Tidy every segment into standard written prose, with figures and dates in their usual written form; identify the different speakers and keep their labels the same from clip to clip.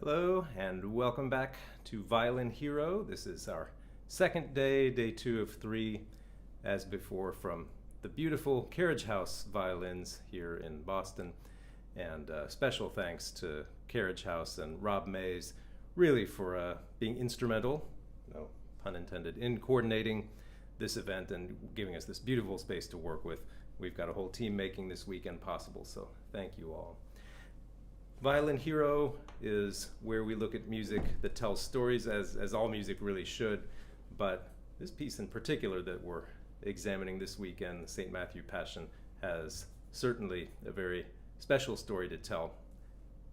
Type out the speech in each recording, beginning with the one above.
Speaker 1: Hello and welcome back to Violin Hero. This is our second day, day 2 of 3, as before, from the beautiful Carriage House violins here in Boston. And special thanks to Carriage House and Rob Mays, really for being instrumental, no pun intended, in coordinating this event and giving us this beautiful space to work with. We've got a whole team making this weekend possible, so thank you all. Violin Hero is where we look at music that tells stories, as all music really should, but this piece in particular that we're examining this weekend, the St. Matthew Passion, has certainly a very special story to tell,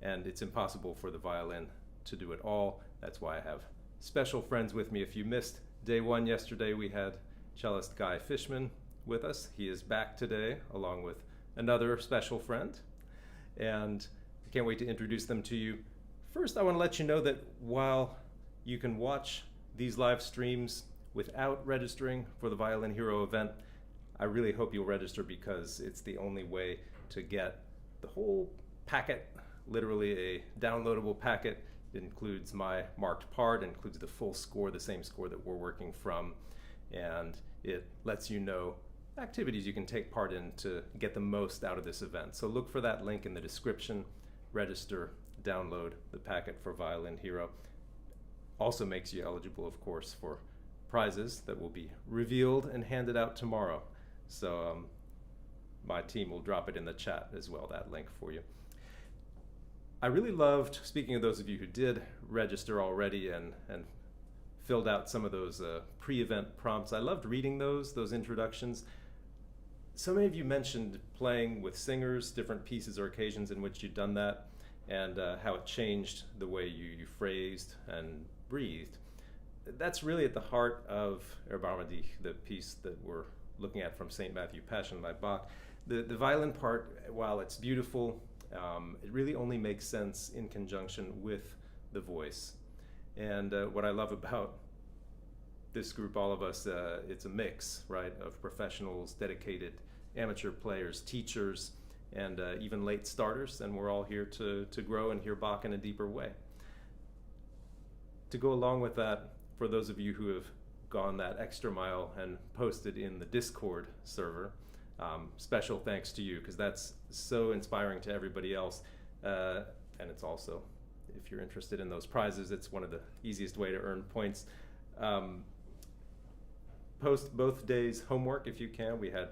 Speaker 1: and it's impossible for the violin to do it all. That's why I have special friends with me. If you missed day 1 yesterday, we had cellist Guy Fishman with us. He is back today along with another special friend, and I can't wait to introduce them to you. First, I want to let you know that while you can watch these live streams without registering for the Violin Hero event, I really hope you'll register because it's the only way to get the whole packet, literally a downloadable packet. It includes my marked part, it includes the full score, the same score that we're working from, and it lets you know activities you can take part in to get the most out of this event. So look for that link in the description. Register, download the packet for Violin Hero. Also makes you eligible, of course, for prizes that will be revealed and handed out tomorrow. So my team will drop it in the chat as well, that link for you. I really loved, speaking of those of you who did register already and filled out some of those pre-event prompts, I loved reading those introductions. So many of you mentioned playing with singers, different pieces or occasions in which you'd done that, and how it changed the way you phrased and breathed. That's really at the heart of Erbarmedi, the piece that we're looking at from St. Matthew Passion by Bach. The violin part, while it's beautiful, it really only makes sense in conjunction with the voice. And what I love about this group, all of us, it's a mix, right, of professionals, dedicated amateur players, teachers, and even late starters, and we're all here to grow and hear Bach in a deeper way. To go along with that, for those of you who have gone that extra mile and posted in the Discord server, special thanks to you, because that's so inspiring to everybody else, and it's also, if you're interested in those prizes, it's one of the easiest way to earn points. Post both days' homework if you can. We had,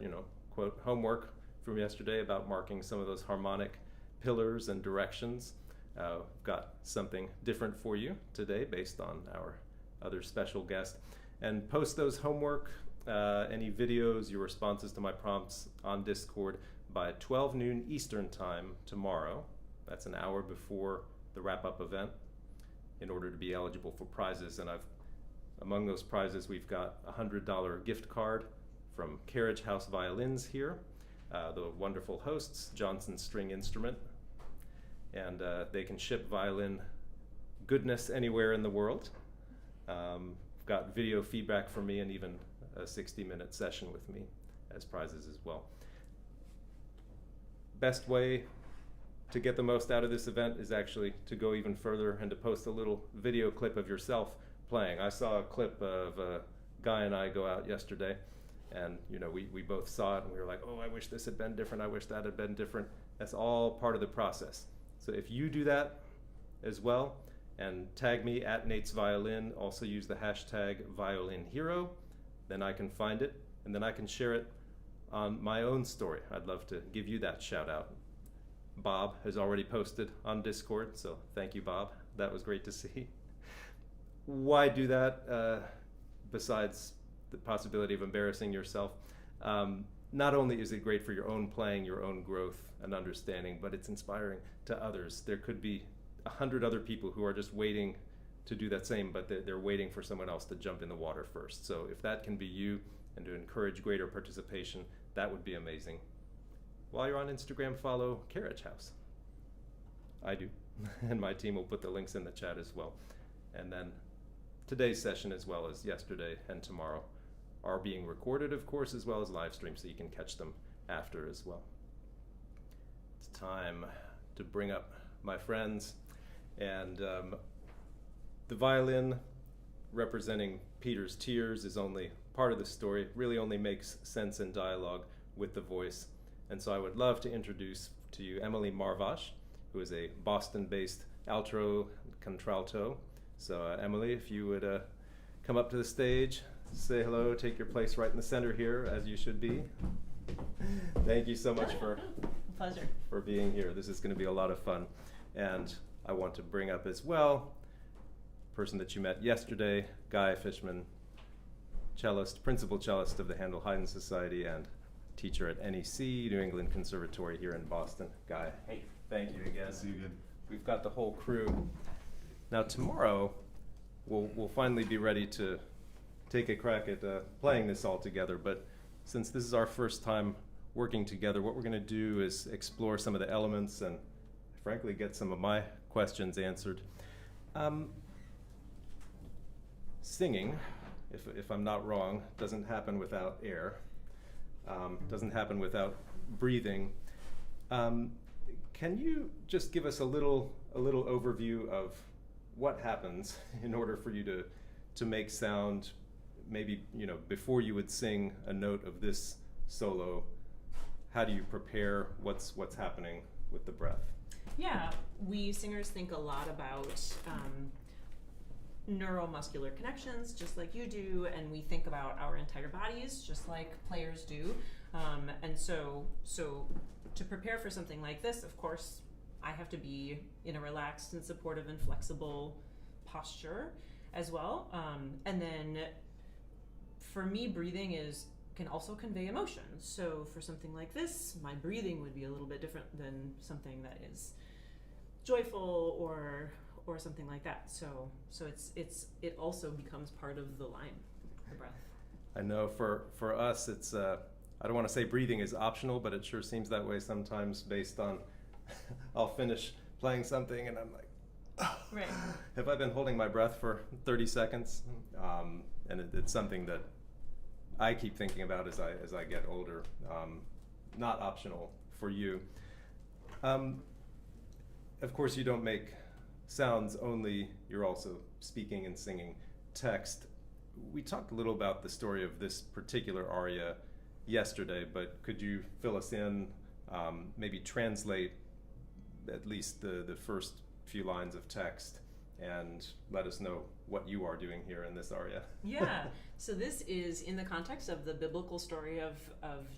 Speaker 1: quote, homework from yesterday about marking some of those harmonic pillars and directions. Got something different for you today based on our other special guest. And post those homework, any videos, your responses to my prompts on Discord by 12 noon Eastern time tomorrow. That's an hour before the wrap-up event, in order to be eligible for prizes. And among those prizes, we've got a $100 gift card from Carriage House Violins here, the wonderful hosts, Johnson String Instrument, and they can ship violin goodness anywhere in the world. Got video feedback from me and even a 60-minute session with me as prizes as well. Best way to get the most out of this event is actually to go even further and to post a little video clip of yourself playing. I saw a clip of Guy and I go out yesterday, and we both saw it and we were like, oh, I wish this had been different, I wish that had been different. That's all part of the process. So if you do that as well, and tag me at Nate's Violin, also use the hashtag ViolinHero, then I can find it, and then I can share it on my own story. I'd love to give you that shout out. Bob has already posted on Discord, so thank you, Bob. That was great to see. Why do that, besides the possibility of embarrassing yourself? Not only is it great for your own playing, your own growth and understanding, but it's inspiring to others. There could be 100 other people who are just waiting to do that same, but they're waiting for someone else to jump in the water first. So if that can be you, and to encourage greater participation, that would be amazing. While you're on Instagram, follow Carriage House. I do, and my team will put the links in the chat as well. And then today's session, as well as yesterday and tomorrow, are being recorded, of course, as well as live streamed, so you can catch them after as well. It's time to bring up my friends And the violin representing Peter's tears is only part of the story. It really only makes sense in dialogue with the voice. And so I would love to introduce to you Emily Marvash, who is a Boston-based alto contralto. So Emily, if you would come up to the stage, say hello, take your place right in the center here, as you should be. Thank you so much
Speaker 2: Pleasure.
Speaker 1: for being here. This is going to be a lot of fun. And I want to bring up as well a person that you met yesterday, Guy Fishman, cellist, principal cellist of the Handel Haydn Society and teacher at NEC, New England Conservatory here in Boston. Guy, hey, thank you again.
Speaker 3: See you again.
Speaker 1: We've got the whole crew. Now tomorrow, we'll finally be ready to take a crack at playing this all together, but since this is our first time working together, what we're going to do is explore some of the elements and frankly get some of my questions answered. Singing, if I'm not wrong, doesn't happen without air, doesn't happen without breathing. Can you just give us a little overview of what happens in order for you to make sound? Maybe, before you would sing a note of this solo, how do you prepare? What's happening with the breath?
Speaker 2: Yeah, we singers think a lot about neuromuscular connections, just like you do, and we think about our entire bodies, just like players do. And so to prepare for something like this, of course, I have to be in a relaxed and supportive and flexible posture as well. And then for me, breathing can also convey emotion. So for something like this, my breathing would be a little bit different than something that is joyful or something like that. So it also becomes part of the line, the breath.
Speaker 1: I know for us, it's I don't want to say breathing is optional, but it sure seems that way sometimes based on I'll finish playing something and I'm like,
Speaker 2: right.
Speaker 1: Have I been holding my breath for 30 seconds? And it's something that I keep thinking about as I get older. Not optional for you. Of course, you don't make sounds only, you're also speaking and singing text. We talked a little about the story of this particular aria yesterday, but could you fill us in, maybe translate at least the first few lines of text and let us know what you are doing here in this aria?
Speaker 2: Yeah, so this is in the context of the biblical story of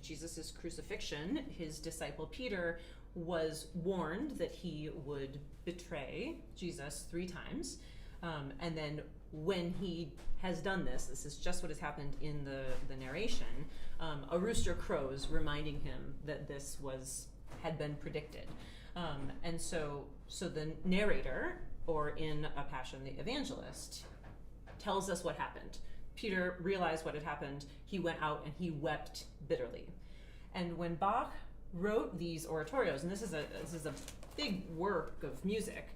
Speaker 2: Jesus' crucifixion. His disciple Peter was warned that he would betray Jesus 3 times. And then when he has done this is just what has happened in the narration, a rooster crows reminding him that this had been predicted. And so the narrator, or in a Passion, the evangelist, tells us what happened. Peter realized what had happened. He went out and he wept bitterly. And when Bach wrote these oratorios, and this is a big work of music,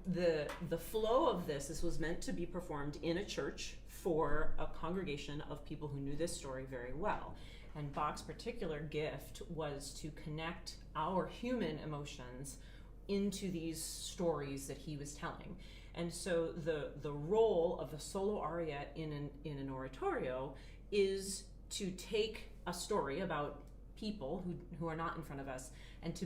Speaker 2: the flow of this was meant to be performed in a church for a congregation of people who knew this story very well. And Bach's particular gift was to connect our human emotions into these stories that he was telling. And so the role of the solo aria in an oratorio is to take a story about people who are not in front of us and to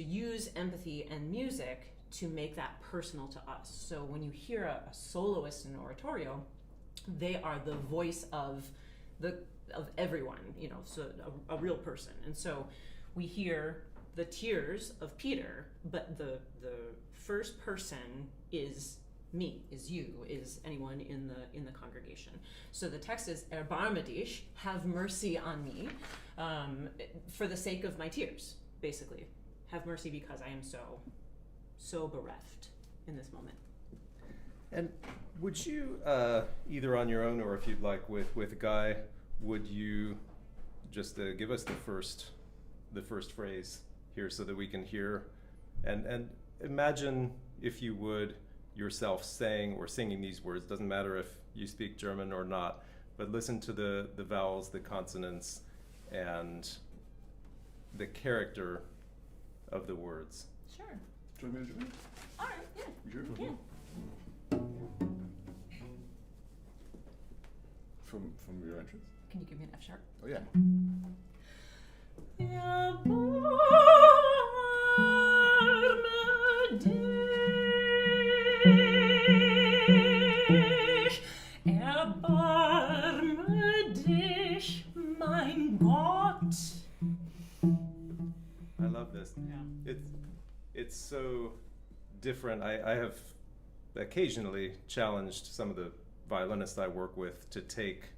Speaker 2: use empathy and music to make that personal to us. So when you hear a soloist in an oratorio, they are the voice of everyone, so a real person. And so we hear the tears of Peter, but the first person is me, is you, is anyone in the congregation. So the text is Erbarme dich, have mercy on me, for the sake of my tears, basically. Have mercy because I am so bereft in this moment.
Speaker 1: And would you, either on your own or if you'd like with Guy, would you just give us the first phrase here so that we can hear, and imagine, if you would, yourself saying or singing these words. Doesn't matter if you speak German or not, but listen to the vowels, the consonants, and the character of the words.
Speaker 2: Sure.
Speaker 3: Do you want me to join?
Speaker 2: All right, yeah.
Speaker 3: You sure?
Speaker 2: Yeah.
Speaker 3: From your entrance?
Speaker 2: Can you give me an F sharp?
Speaker 3: Oh yeah.
Speaker 2: Erbarme dich, mein Gott.
Speaker 1: I love this.
Speaker 2: Yeah.
Speaker 1: It's so different. I have occasionally challenged some of the violinists I work with to take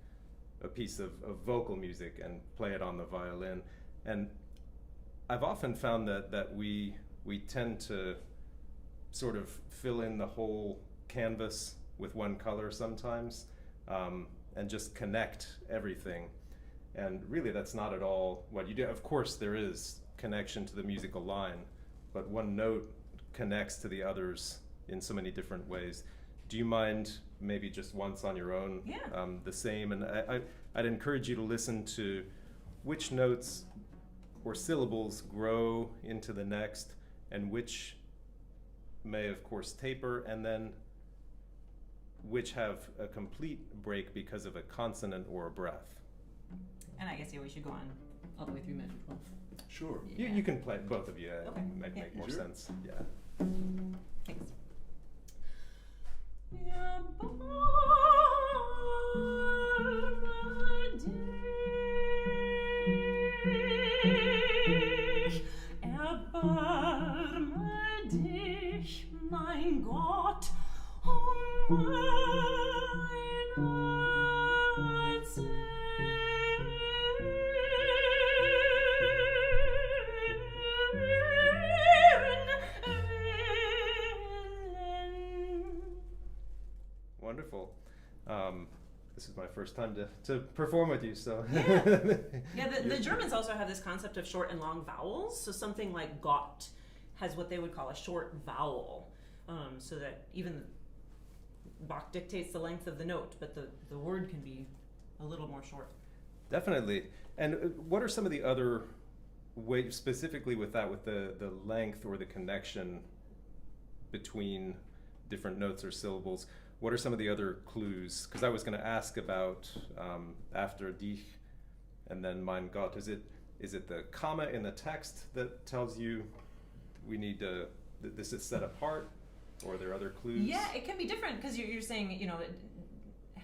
Speaker 1: a piece of vocal music and play it on the violin. And I've often found that we tend to sort of fill in the whole canvas with one color sometimes, and just connect everything. And really that's not at all what you do. Of course there is connection to the musical line, but one note connects to the others in so many different ways. Do you mind maybe just once on your own,
Speaker 2: Yeah.
Speaker 1: the same? And I'd encourage you to listen to which notes or syllables grow into the next, and which may of course taper, and then which have a complete break because of a consonant or a breath.
Speaker 2: And I guess we should go on all the way through measure 12.
Speaker 3: Sure.
Speaker 2: Yeah.
Speaker 1: You can play both of you.
Speaker 2: Okay.
Speaker 1: Make
Speaker 2: Yeah.
Speaker 1: more
Speaker 3: Sure.
Speaker 1: sense. Yeah.
Speaker 2: Thanks. Erbarme dich, mein Gott,
Speaker 1: Wonderful. This is my first time to perform with you, so.
Speaker 2: Yeah, the Germans also have this concept of short and long vowels. So something like Gott has what they would call a short vowel, so that even Bach dictates the length of the note, but the word can be a little more short.
Speaker 1: Definitely. And what are some of the other ways, specifically with that, with the length or the connection between different notes or syllables? What are some of the other clues? Because I was going to ask about after dich and then mein Gott. Is it the comma in the text that tells you we need to, this is set apart, or are there other clues?
Speaker 2: Yeah, it can be different because you're saying,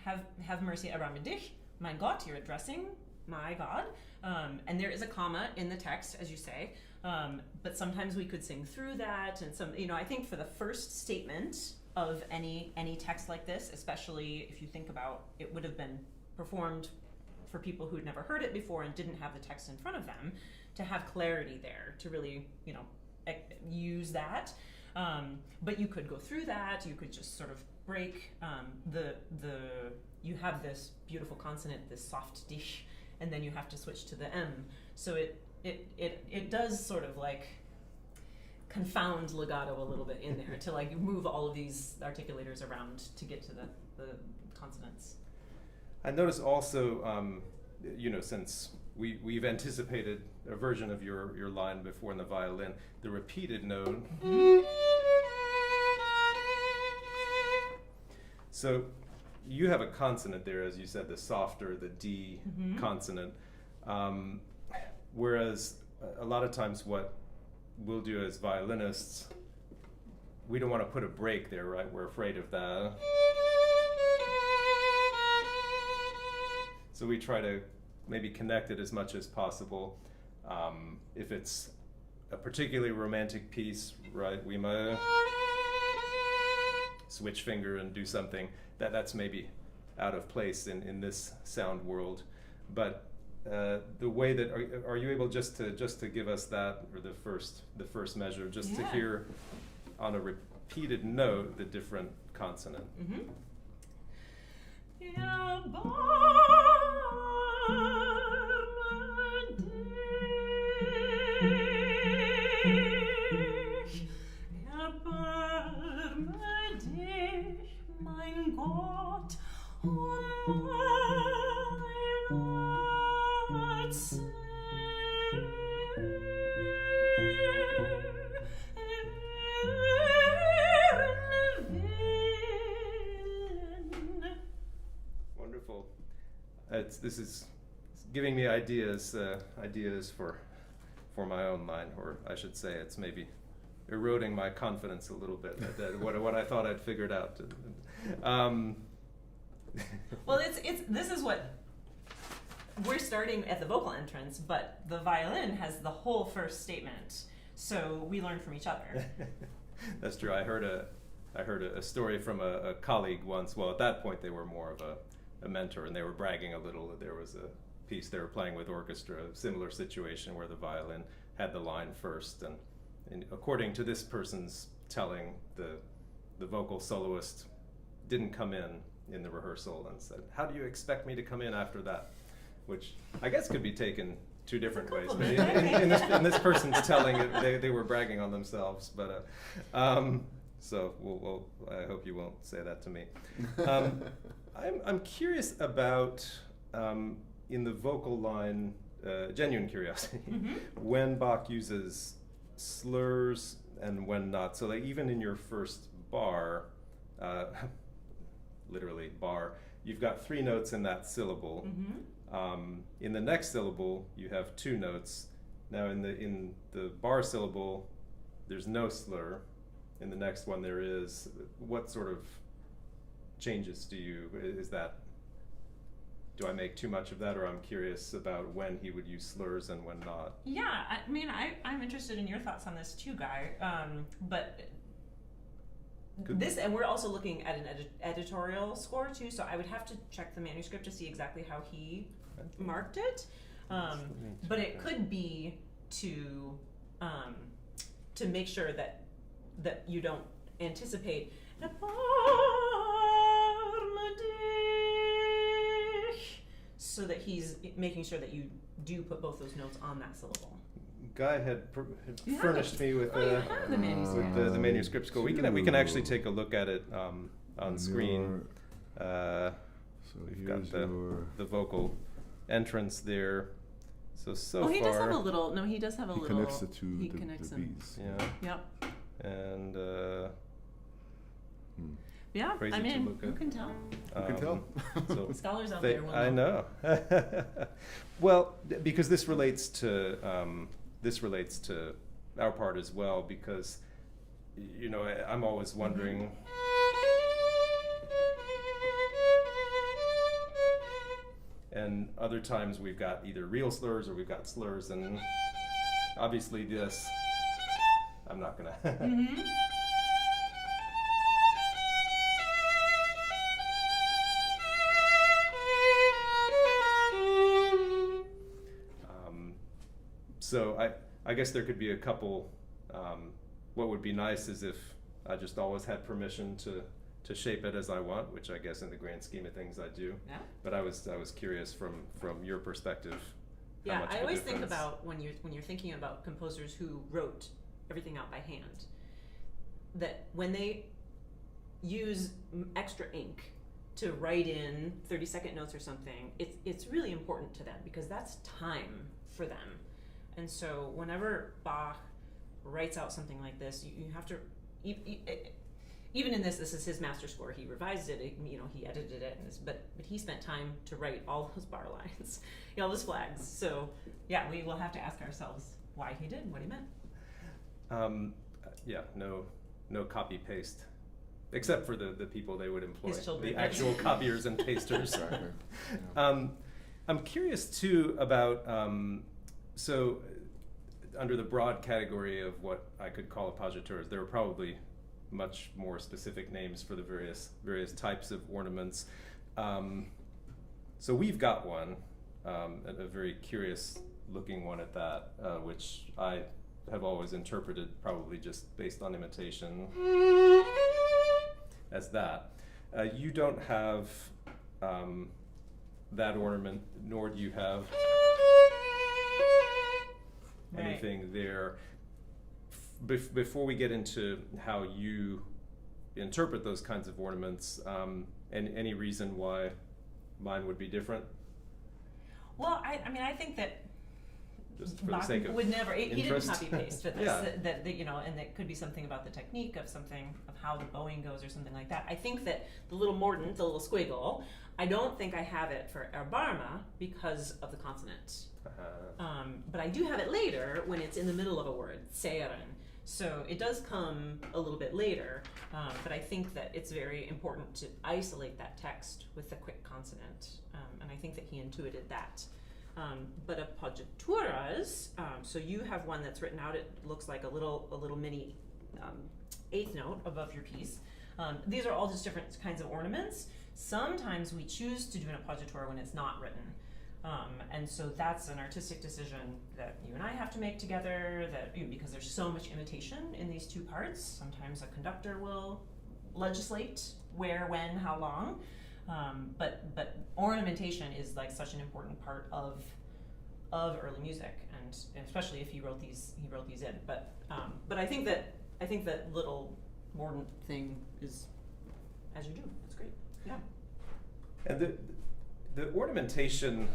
Speaker 2: have mercy, erbarme dich, mein Gott. You're addressing my God, and there is a comma in the text, as you say. But sometimes we could sing through that, and I think for the first statement of any text like this, especially if you think about it would have been performed for people who'd never heard it before and didn't have the text in front of them, to have clarity there, to really, use that. But you could go through that, you could just sort of break you have this beautiful consonant, this soft dich, and then you have to switch to the M. So it does sort of like confound legato a little bit in there to like move all of these articulators around to get to the consonants.
Speaker 1: I notice also, since we've anticipated a version of your line before in the violin, the repeated note. So you have a consonant there, as you said, the softer, the D consonant. Whereas a lot of times what we'll do as violinists, we don't want to put a break there, right? We're afraid of that. So we try to maybe connect it as much as possible. If it's a particularly romantic piece, right, we might switch finger and do something that's maybe out of place in this sound world. But the way that are you able just to give us that, or the first measure, just to hear on a repeated note the different consonant?
Speaker 2: Erbarme dich, mein Gott,
Speaker 1: this is giving me ideas for my own mind, or I should say, it's maybe eroding my confidence a little bit. What I thought I'd figured out.
Speaker 2: Well, this is what we're starting at the vocal entrance, but the violin has the whole first statement. So we learn from each other.
Speaker 1: That's true. I heard a story from a colleague once. Well, at that point they were more of a mentor, and they were bragging a little that there was a piece they were playing with orchestra, a similar situation where the violin had the line first, and according to this person's telling, the vocal soloist didn't come in the rehearsal and said, "How do you expect me to come in after that?" Which I guess could be taken two different ways. But in this person's telling it, they were bragging on themselves. But so I hope you won't say that to me. I'm curious about in the vocal line, genuine curiosity, when Bach uses slurs and when not. So like even in your first bar, literally bar, you've got 3 notes in that syllable. In the next syllable, you have 2 notes. Now in the bar syllable, there's no slur. In the next one there is. What sort of changes do I make too much of that, or I'm curious about when he would use slurs and when not?
Speaker 2: Yeah, I mean, I'm interested in your thoughts on this too, Guy. But this, and we're also looking at an editorial score too, so I would have to check the manuscript to see exactly how he marked it. But it could be to make sure that you don't anticipate so that he's making sure that you do put both those notes on that syllable.
Speaker 1: Guy had furnished me with
Speaker 2: the manuscript.
Speaker 1: The manuscript score. We can actually take a look at it on screen.
Speaker 3: So
Speaker 1: we've got the vocal entrance there. So
Speaker 2: he
Speaker 1: far.
Speaker 2: does have a little. No, he does have a little.
Speaker 3: Connects the two.
Speaker 2: He
Speaker 3: the
Speaker 2: connects
Speaker 3: the
Speaker 2: them.
Speaker 3: beats.
Speaker 1: Yeah.
Speaker 2: Yep.
Speaker 1: And
Speaker 2: yeah,
Speaker 1: crazy
Speaker 2: I
Speaker 1: to
Speaker 2: mean,
Speaker 1: look
Speaker 2: who
Speaker 1: at.
Speaker 2: can tell?
Speaker 3: You can tell.
Speaker 1: So
Speaker 2: Scholars out there will know.
Speaker 1: I know. Well, because this relates to our part as well, because I'm always wondering. And other times we've got either real slurs or we've got slurs, and obviously this, I'm not gonna. So I guess there could be a couple. What would be nice is if I just always had permission to shape it as I want, which I guess in the grand scheme of things I do.
Speaker 2: Yeah.
Speaker 1: But I was curious from your perspective. How
Speaker 2: Yeah,
Speaker 1: much of
Speaker 2: I
Speaker 1: a
Speaker 2: always think
Speaker 1: difference.
Speaker 2: about when you're thinking about composers who wrote everything out by hand, that when they use extra ink to write in 30-second notes or something, it's really important to them because that's time for them. And so whenever Bach writes out something like this, you have to, even in this is his master score. He revised it, he edited it, but he spent time to write all those bar lines, all those flags. So yeah, we will have to ask ourselves why he did what he meant.
Speaker 1: Yeah, no copy paste, except for the people they would employ,
Speaker 2: His children.
Speaker 1: the actual copiers and pasters.
Speaker 3: Exactly. Yeah.
Speaker 1: I'm curious too about so under the broad category of what I could call appoggiatures, there are probably much more specific names for the various types of ornaments. So we've got one, a very curious looking one at that, which I have always interpreted, probably just based on imitation, as that. You don't have that ornament, nor do you have anything there. Before we get into how you interpret those kinds of ornaments, and any reason why mine would be different?
Speaker 2: Well, I think that
Speaker 1: Just for the
Speaker 2: Bach
Speaker 1: sake of
Speaker 2: would never. He didn't
Speaker 1: interest.
Speaker 2: copy paste for this.
Speaker 1: Yeah.
Speaker 2: That and it could be something about the technique of how the bowing goes or something like that. I think that the little mordant, the little squiggle, I don't think I have it for erbarma because of the consonant. But I do have it later when it's in the middle of a word, seren. So it does come a little bit later, but I think that it's very important to isolate that text with the quick consonant, and I think that he intuited that. But appoggiaturas, so you have one that's written out, it looks like a little mini eighth note above your piece. These are all just different kinds of ornaments. Sometimes we choose to do an appoggiatura when it's not written. And so that's an artistic decision that you and I have to make together, because there's so much imitation in these two parts. Sometimes a conductor will legislate where, when, how long. But ornamentation is like such an important part of early music, and especially if he wrote these in. But I think that little mordant thing is as you do. It's great. Yeah.
Speaker 1: And the ornamentation,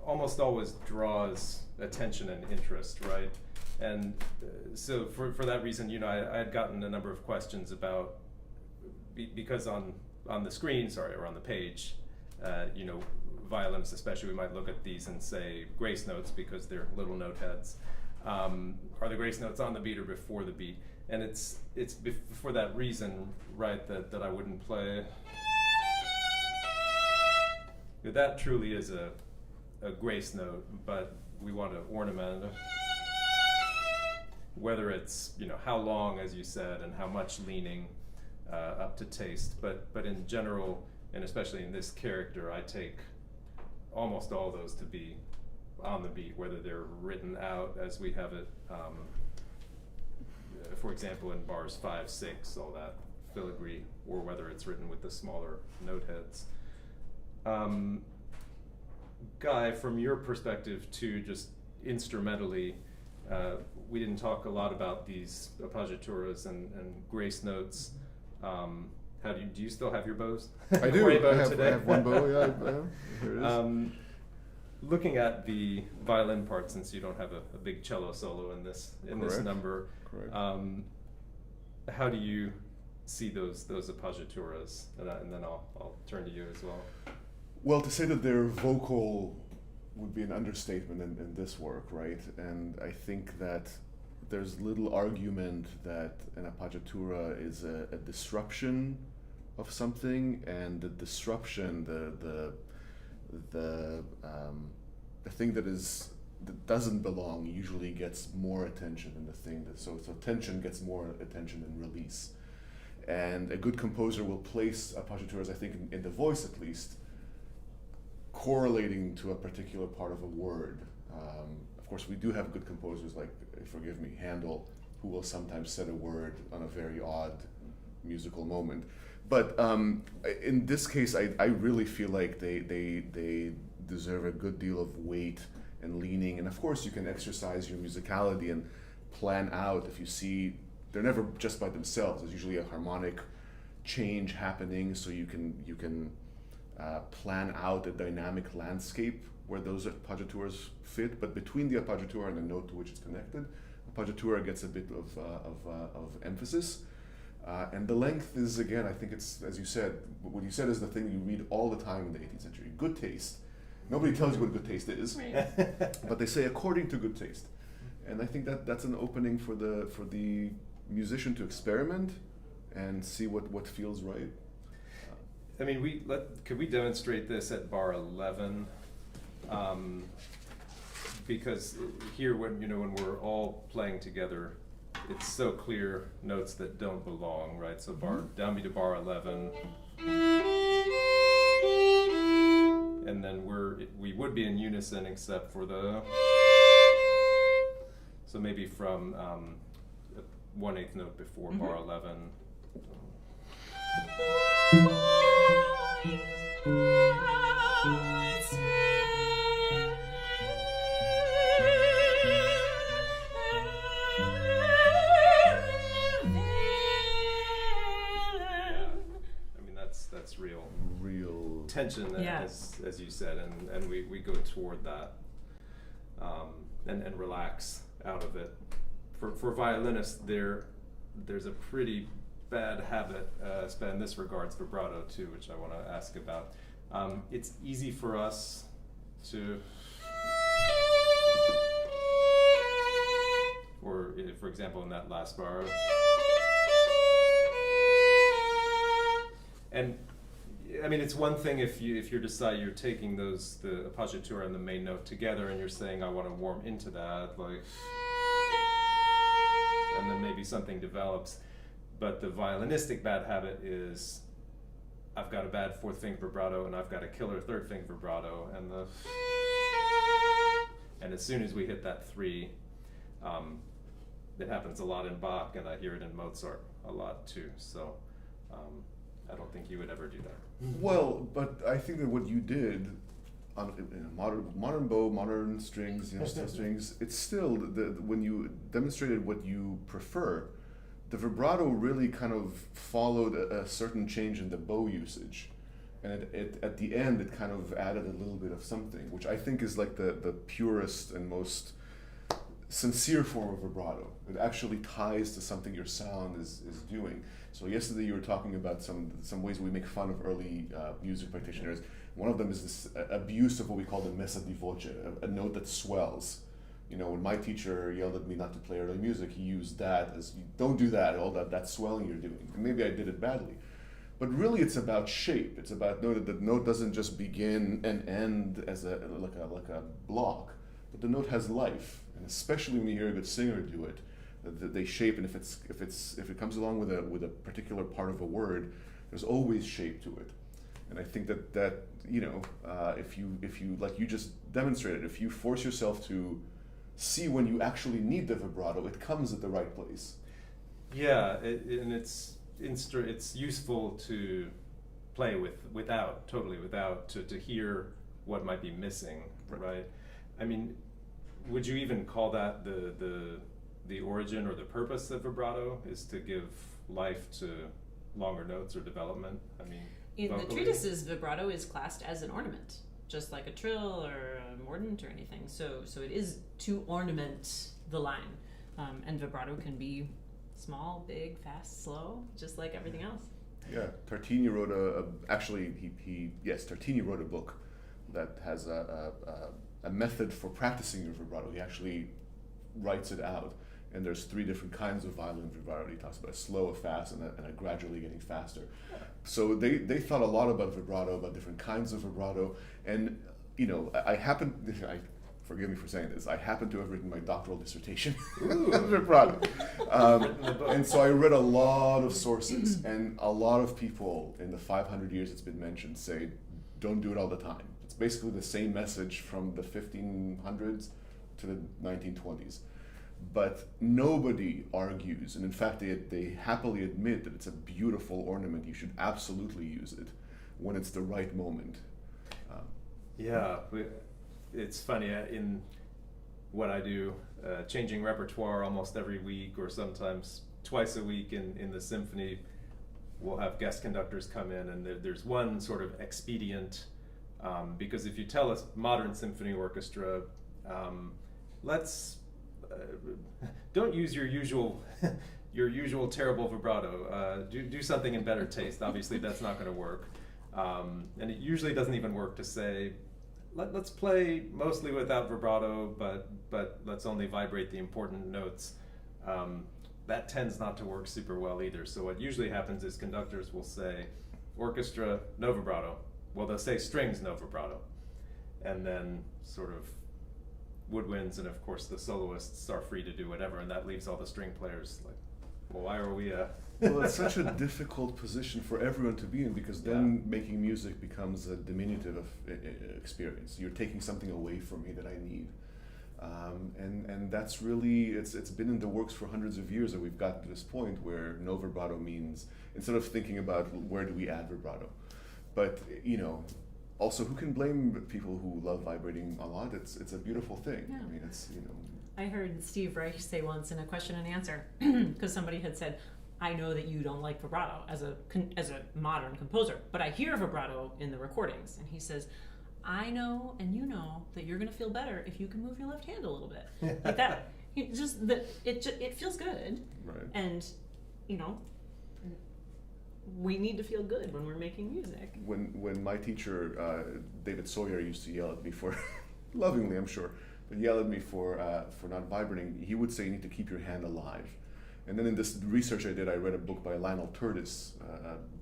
Speaker 1: almost always draws attention and interest, right? And so for that reason, I had gotten a number of questions about, because on the screen, or on the page, violinists especially, we might look at these and say grace notes because they're little note heads. Are the grace notes on the beat or before the beat? And it's for that reason, right, that I wouldn't play. That truly is a grace note, but we want to ornament, whether it's how long, as you said, and how much leaning, up to taste. But in general, and especially in this character, I take almost all those to be on the beat, whether they're written out as we have it, for example, in bars 5, 6, all that filigree, or whether it's written with the smaller note heads. Guy, from your perspective too, just instrumentally, we didn't talk a lot about these appoggiaturas and grace notes. Do you still have your bows?
Speaker 3: I do. I have one bow. Yeah, here it is.
Speaker 1: Looking at the violin part, since you don't have a big cello solo in this number,
Speaker 3: Correct.
Speaker 1: How do you see those appoggiaturas? And then I'll turn to you as well.
Speaker 3: Well, to say that they're vocal would be an understatement in this work, right? And I think that there's little argument that an appoggiatura is a disruption of something, and the disruption, the thing that doesn't belong usually gets more attention than the thing so tension gets more attention than release. And a good composer will place appoggiaturas, I think, in the voice at least, correlating to a particular part of a word. Of course, we do have good composers like, forgive me, Handel, who will sometimes set a word on a very odd musical moment. But in this case, I really feel like they deserve a good deal of weight and leaning. And of course, you can exercise your musicality and plan out. If you see, they're never just by themselves. There's usually a harmonic change happening, so you can plan out a dynamic landscape where those appoggiaturas fit. But between the appoggiatura and the note to which it's connected, appoggiatura gets a bit of emphasis. And the length is, again, I think it's, as you said, what you said is the thing you read all the time in the 18th century. Good taste. Nobody tells you what good taste is,
Speaker 2: Right.
Speaker 3: but they say according to good taste. And I think that's an opening for the musician to experiment and see what feels right.
Speaker 1: I mean, could we demonstrate this at bar 11? Because here, when we're all playing together, it's so clear notes that don't belong, right? So downbeat to bar 11, and then we would be in unison except for the. So maybe from 1/8 note before bar 11. That's real tension, as you said, and we go toward that, and relax out of it. For violinists, there's a pretty bad habit, in this regards, vibrato too, which I want to ask about. It's easy for us to, or for example, in that last bar, and I mean, it's one thing if you're taking the appoggiatura and the main note together, and you're saying I want to warm into that, like, and then maybe something develops. But the violinistic bad habit is I've got a bad fourth finger vibrato and I've got a killer third finger vibrato, and as soon as we hit that 3, it happens a lot in Bach, and I hear it in Mozart a lot too. So I don't think you would ever do that.
Speaker 3: Well, but I think that what you did on modern bow, modern strings, steel strings, it's still when you demonstrated what you prefer, the vibrato really kind of followed a certain change in the bow usage, and at the end it kind of added a little bit of something, which I think is like the purest and most sincere form of vibrato. It actually ties to something your sound is doing. So yesterday you were talking about some ways we make fun of early music practitioners. One of them is this abuse of what we call the messa di voce, a note that swells. You know, when my teacher yelled at me not to play early music, he used that as, don't do that, all that swelling you're doing. And maybe I did it badly. But really it's about shape. It's about note that the note doesn't just begin and end as like a block, but the note has life. And especially when you hear a good singer do it, they shape, and if it comes along with a particular part of a word, there's always shape to it. And I think that you know, if you like you just demonstrated, if you force yourself to see when you actually need the vibrato, it comes at the right place.
Speaker 1: Yeah, and it's useful to play without to hear what might be missing, right? I mean, would you even call that the origin or the purpose of vibrato, is to give life to longer notes or development? I mean,
Speaker 2: in
Speaker 1: vocally?
Speaker 2: the treatises, vibrato is classed as an ornament, just like a trill or a mordant or anything. So it is to ornament the line, and vibrato can be small, big, fast, slow, just like everything else.
Speaker 3: Yeah, Tartini wrote Tartini wrote a book that has a method for practicing your vibrato. He actually writes it out, and there's 3 different kinds of violin vibrato. He talks about a slow, a fast, and a gradually getting faster. So they thought a lot about vibrato, about different kinds of vibrato, and you know, forgive me for saying this, I happen to have written my doctoral dissertation on vibrato. And so I read a lot of sources, and a lot of people in the 500 years it's been mentioned say, don't do it all the time. It's basically the same message from the 1500s to the 1920s. But nobody argues, and in fact they happily admit that it's a beautiful ornament. You should absolutely use it when it's the right moment.
Speaker 1: It's funny, in what I do, changing repertoire almost every week or sometimes twice a week in the symphony, we'll have guest conductors come in, and there's one sort of expedient, because if you tell a modern symphony orchestra, don't use your usual terrible vibrato, do something in better taste. Obviously that's not going to work, and it usually doesn't even work to say, let's play mostly without vibrato, but let's only vibrate the important notes. That tends not to work super well either. So what usually happens is conductors will say, orchestra, no vibrato. Well, they'll say strings, no vibrato. And then sort of woodwinds, and of course the soloists are free to do whatever, and that leaves all the string players like, well, why are we
Speaker 3: Well, it's such a difficult position for everyone to be in, because then making music becomes a diminutive of experience. You're taking something away from me that I need, and that's really, it's been in the works for hundreds of years, and we've gotten to this point where no vibrato means, instead of thinking about where do we add vibrato, but you know, also who can blame people who love vibrating a lot? It's a beautiful thing.
Speaker 2: Yeah.
Speaker 3: I mean, it's, you know.
Speaker 2: I heard Steve Reich say once in a question and answer, because somebody had said, I know that you don't like vibrato as a modern composer, but I hear vibrato in the recordings. And he says, I know and you know that you're going to feel better if you can move your left hand a little bit. Like that. It feels good.
Speaker 3: Right.
Speaker 2: And, you know, we need to feel good when we're making music.
Speaker 3: When my teacher, David Sawyer, used to yell at me for, lovingly I'm sure, but yell at me for not vibrating, he would say you need to keep your hand alive. And then in this research I did, I read a book by Lionel Curtis,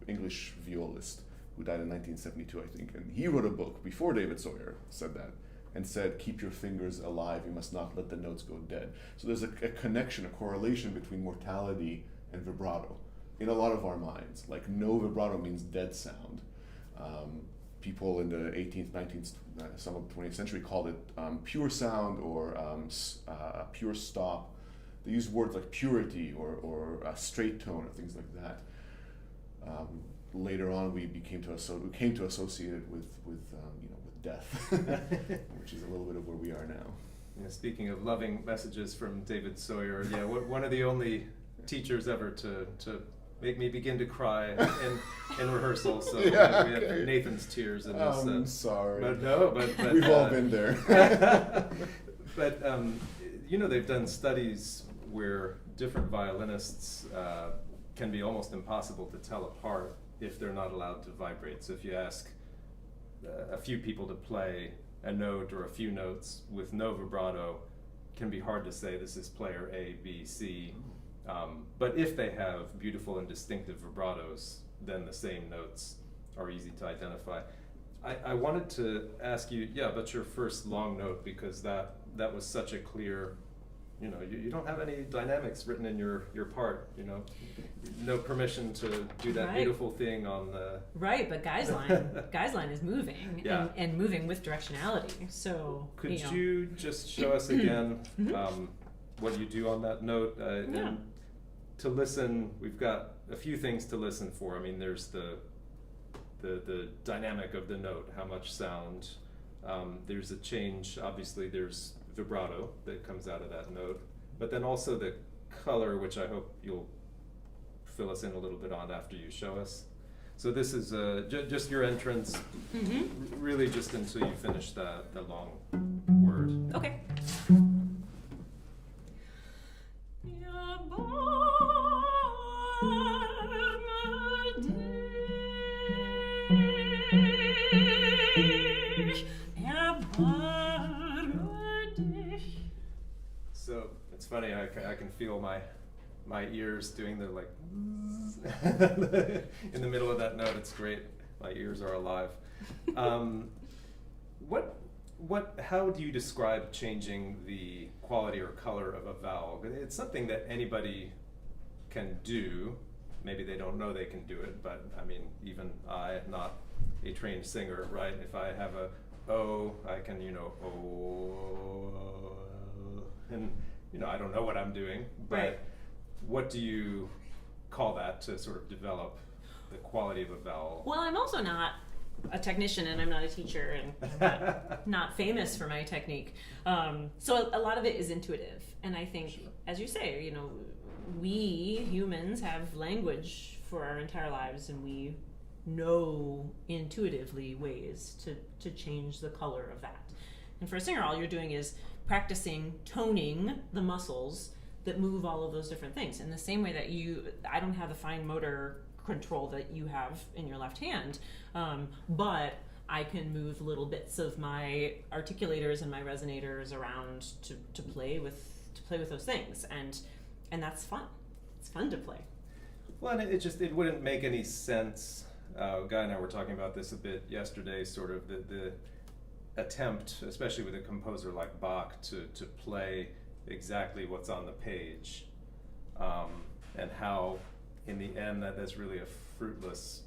Speaker 3: English violist, who died in 1972, I think. And he wrote a book before David Sawyer said that, and said, keep your fingers alive, you must not let the notes go dead. So there's a connection, a correlation between mortality and vibrato in a lot of our minds. Like no vibrato means dead sound. People in the 18th, 19th, some of the 20th century called it pure sound or pure stop. They use words like purity or a straight tone or things like that. Later on, we came to associate it with death, which is a little bit of where we are now.
Speaker 1: Yeah, speaking of loving messages from David Sawyer, yeah, one of the only teachers ever to make me begin to cry in rehearsal. So we have Nathan's tears in this.
Speaker 3: I'm sorry.
Speaker 1: But
Speaker 3: we've all been there.
Speaker 1: But they've done studies where different violinists can be almost impossible to tell apart if they're not allowed to vibrate. So if you ask a few people to play a note or a few notes with no vibrato, it can be hard to say this is player A, B, C. But if they have beautiful and distinctive vibratos, then the same notes are easy to identify. I wanted to ask you, about your first long note, because that was such a clear, you don't have any dynamics written in your part, no permission to do that beautiful thing on the...
Speaker 2: Right, but Guy's line is moving and moving with directionality, so...
Speaker 1: Could you just show us again what you do on that note? And to listen, we've got a few things to listen for. I mean, there's the dynamic of the note, how much sound. There's a change, obviously there's vibrato that comes out of that note, but then also the color, which I hope you'll fill us in a little bit on after you show us. So this is just your entrance, really just until you finish the long word.
Speaker 2: Okay.
Speaker 1: So it's funny, I can feel my ears doing the like in the middle of that note. It's great. My ears are alive. How do you describe changing the quality or color of a vowel? It's something that anybody can do. Maybe they don't know they can do it, but I mean, even I, not a trained singer, right? If I have a O, I can, O, and I don't know what I'm doing, but what do you call that to sort of develop the quality of a vowel?
Speaker 2: Well, I'm also not a technician, and I'm not a teacher, and I'm not famous for my technique. So a lot of it is intuitive, and I think, as you say, we humans have language for our entire lives, and we know intuitively ways to change the color of that. And for a singer, all you're doing is practicing toning the muscles that move all of those different things. In the same way that I don't have the fine motor control that you have in your left hand, but I can move little bits of my articulators and my resonators around to play with those things, and that's fun. It's fun to play.
Speaker 1: Well, and it wouldn't make any sense. Guy and I were talking about this a bit yesterday, sort of the attempt, especially with a composer like Bach, to play exactly what's on the page, and how in the end that's really a fruitless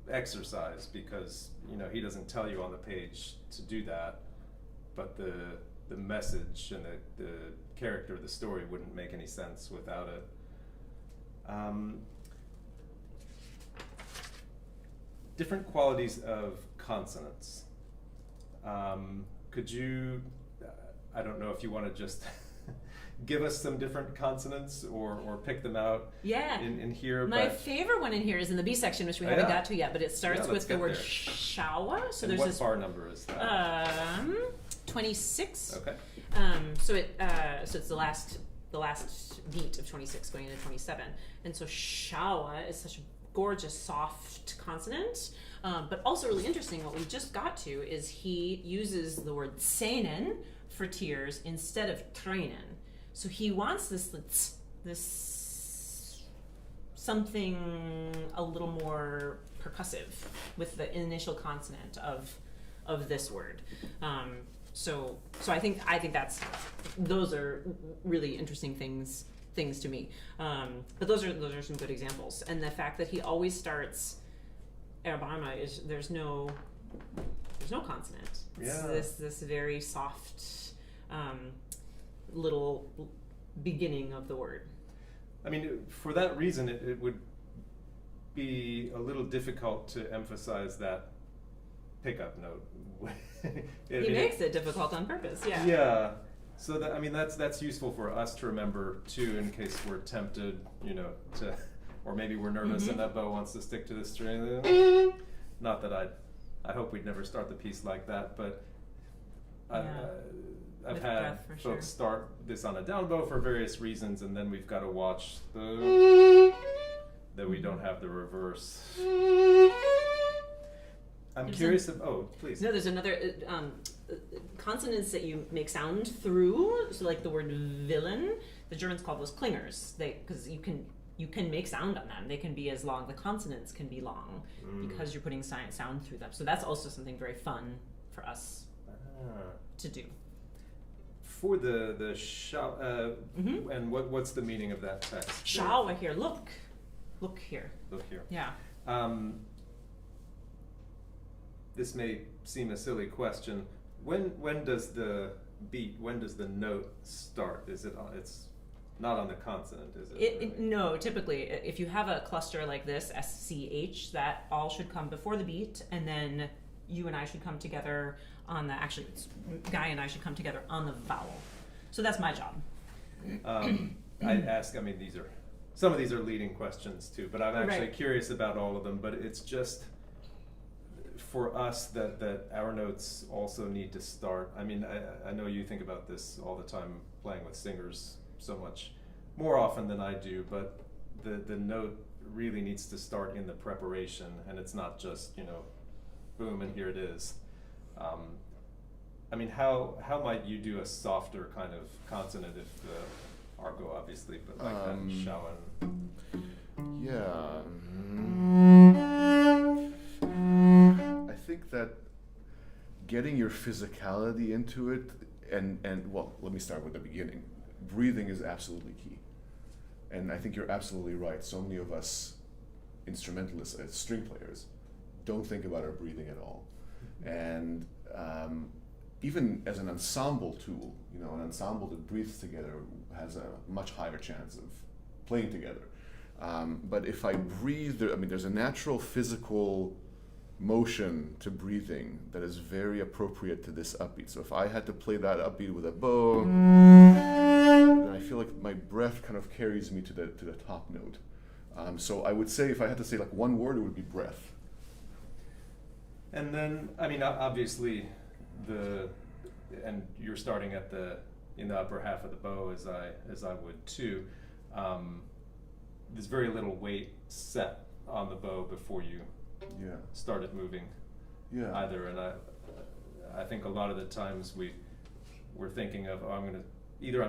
Speaker 1: exercise, because he doesn't tell you on the page to do that, but the message and the character of the story wouldn't make any sense without it. Different qualities of consonants. Could you, I don't know if you want to just give us some different consonants or pick them out in here.
Speaker 2: My favorite one in here is in the B section, which we haven't got to yet, but it starts with the word
Speaker 1: there.
Speaker 2: shawa. So
Speaker 1: and
Speaker 2: there's
Speaker 1: what
Speaker 2: this
Speaker 1: bar number is that?
Speaker 2: 26.
Speaker 1: Okay.
Speaker 2: So it's the last beat of 26 going into 27. And so shawa is such a gorgeous, soft consonant. But also really interesting, what we just got to is he uses the word seinen for tears instead of tränen. So he wants this something a little more percussive with the initial consonant of this word. So I think those are really interesting things to me. But those are some good examples. And the fact that he always starts Erbarme is there's no consonant. It's this very soft little beginning of the word.
Speaker 1: I mean, for that reason, it would be a little difficult to emphasize that pickup note.
Speaker 2: He makes it difficult on purpose, yeah.
Speaker 1: Yeah. So that, I mean, that's useful for us to remember too, in case we're tempted, to, or maybe we're nervous and that bow wants to stick to the string. Not that I hope we'd never start the piece like that, but I've
Speaker 2: With
Speaker 1: had
Speaker 2: breath, for
Speaker 1: folks
Speaker 2: sure.
Speaker 1: start this on a down bow for various reasons, and then we've got to watch that we don't have the reverse. I'm curious if, please.
Speaker 2: No, there's another consonants that you make sound through. So like the word Violin, the Germans call those klingers. Because you can make sound on them. They can be as long. The consonants can be long because you're putting sound through them. So that's also something very fun for us to do.
Speaker 1: For the schau, and what's the meaning of that text?
Speaker 2: Schau here. Look here.
Speaker 1: Look here.
Speaker 2: Yeah.
Speaker 1: This may seem a silly question. When does the note start? Is it's not on the consonant, is it?
Speaker 2: No, typically, if you have a cluster like this, SCH, that all should come before the beat, and then you and I should come together on Guy and I should come together on the vowel. So that's my job.
Speaker 1: I'd ask, I mean, some of these are leading questions too, but I'm actually curious about all of them, but it's just for us that our notes also need to start. I mean, I know you think about this all the time playing with singers so much more often than I do, but the note really needs to start in the preparation, and it's not just, boom, and here it is. I mean, how might you do a softer kind of consonant if the argo, obviously, but like that schauen?
Speaker 3: Yeah. I think that getting your physicality into it, and well, let me start with the beginning. Breathing is absolutely key. And I think you're absolutely right. So many of us instrumentalists, string players, don't think about our breathing at all. And even as an ensemble tool, an ensemble that breathes together has a much higher chance of playing together. But if I breathe, there's a natural physical motion to breathing that is very appropriate to this upbeat. So if I had to play that upbeat with a bow, then I feel like my breath kind of carries me to the top note. So I would say, if I had to say like one word, it would be breath.
Speaker 1: And then, I mean, obviously, and you're starting in the upper half of the bow, as I would too. There's very little weight set on the bow before you started moving either. And I think a lot of the times we're thinking of, I'm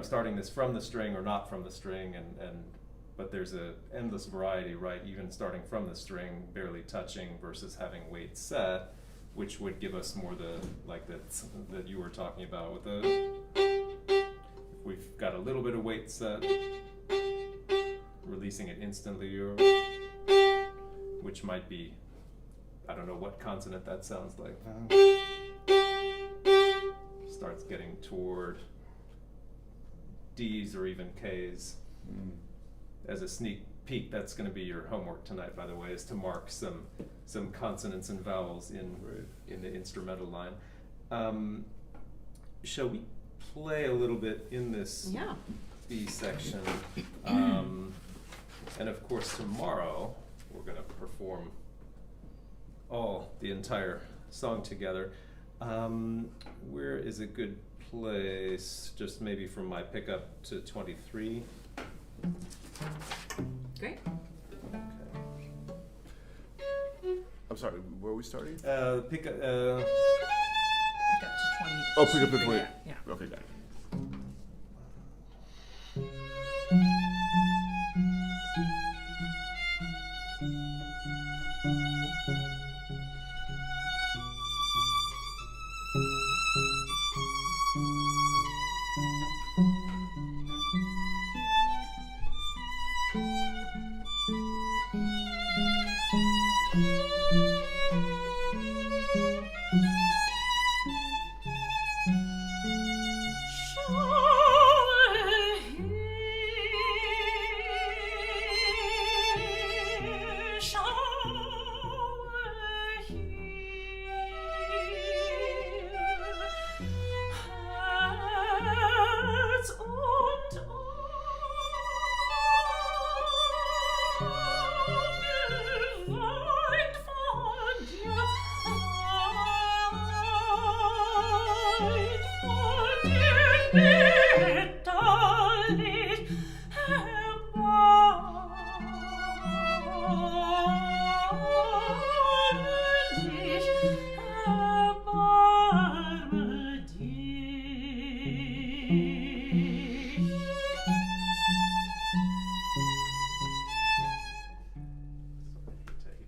Speaker 1: starting this from the string or not from the string, but there's a endless variety, right? Even starting from the string, barely touching, versus having weight set, which would give us more that you were talking about with if we've got a little bit of weight set, releasing it instantly, which might be, I don't know what consonant that sounds like. Starts getting toward D's or even K's. As a sneak peek, that's going to be your homework tonight, by the way, is to mark some consonants and vowels in the instrumental line. Shall we play a little bit in this B section? And of course, tomorrow we're going to perform the entire song together. Where is a good place? Just maybe from my pickup to 23.
Speaker 2: Great.
Speaker 1: Okay.
Speaker 3: I'm sorry, where are we starting?
Speaker 1: Pick up.
Speaker 2: Pick up to 20.
Speaker 3: Oh, pick up to 20.
Speaker 2: Yeah.
Speaker 3: Okay, got it.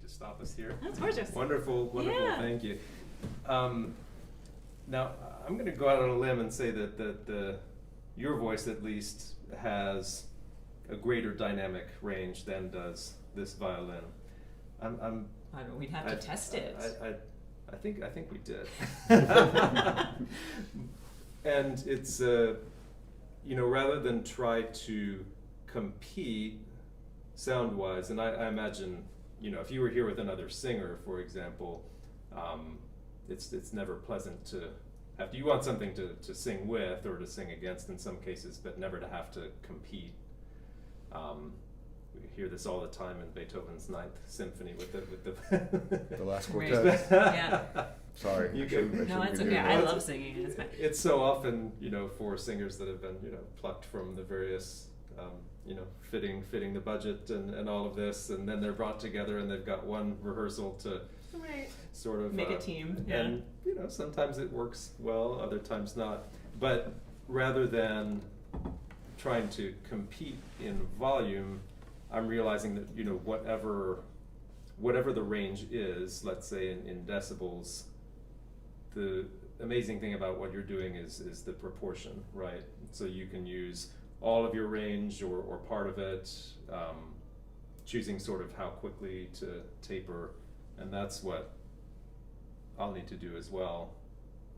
Speaker 1: Stop us here.
Speaker 2: That's gorgeous.
Speaker 1: Wonderful, wonderful.
Speaker 2: Yeah.
Speaker 1: Thank you. Now I'm going to go out on a limb and say that your voice at least has a greater dynamic range than does this violin.
Speaker 2: I don't know, we'd have to test it.
Speaker 1: I think we did. And it's rather than try to compete sound-wise, and I imagine, if you were here with another singer, for example, it's never pleasant to have to, you want something to sing with or to sing against in some cases, but never to have to compete. We hear this all the time in Beethoven's Ninth Symphony with the
Speaker 3: The last
Speaker 2: Right.
Speaker 3: quartet.
Speaker 2: Yeah.
Speaker 3: Sorry.
Speaker 1: You
Speaker 3: I shouldn't
Speaker 2: No,
Speaker 3: be
Speaker 2: it's
Speaker 3: doing
Speaker 2: okay. I
Speaker 3: that.
Speaker 2: love singing. It's fine.
Speaker 1: It's so often, for singers that have been, plucked from the various, fitting the budget and all of this, and then they're brought together and they've got one rehearsal to
Speaker 2: Right.
Speaker 1: sort of
Speaker 2: Make a team. Yeah.
Speaker 1: And sometimes it works well, other times not. But rather than trying to compete in volume, I'm realizing that whatever the range is, let's say in decibels, the amazing thing about what you're doing is the proportion, right? So you can use all of your range or part of it, choosing sort of how quickly to taper, and that's what I'll need to do as well.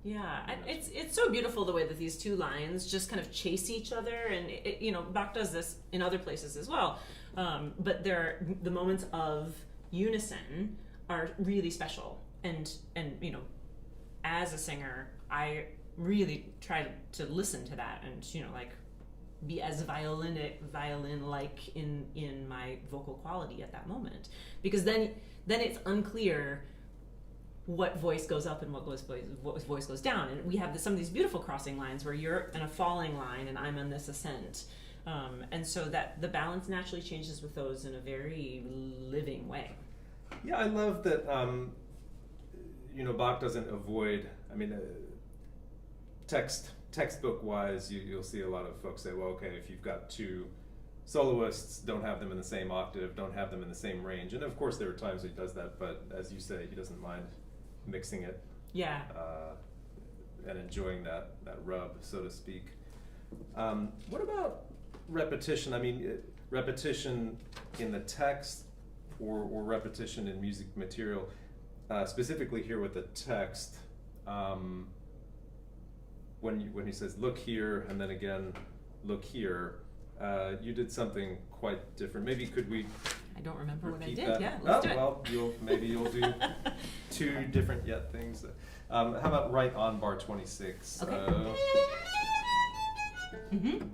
Speaker 2: Yeah, it's so beautiful the way that these two lines just kind of chase each other, and Bach does this in other places as well. But the moments of unison are really special, and as a singer, I really try to listen to that and be as violin-like in my vocal quality at that moment, because then it's unclear what voice goes up and what voice goes down, and we have some of these beautiful crossing lines where you're in a falling line and I'm in this ascent, and so that the balance naturally changes with those in a very living way.
Speaker 1: Yeah, I love that. Bach doesn't avoid. I mean, textbook-wise, you'll see a lot of folks say, well, okay, if you've got two soloists, don't have them in the same octave, don't have them in the same range, and of course there are times he does that. But as you say, he doesn't mind mixing it.
Speaker 2: Yeah.
Speaker 1: And enjoying that rub, so to speak. What about repetition? I mean, repetition in the text or repetition in music material, specifically here with the text. When he says look here and then again look here, you did something quite different. Maybe could we
Speaker 2: I don't remember what I
Speaker 1: repeat
Speaker 2: did.
Speaker 1: that?
Speaker 2: Yeah, let's do it.
Speaker 1: Well, you'll do two different yet things. How about right on bar 26?
Speaker 2: Okay. Mm-hmm.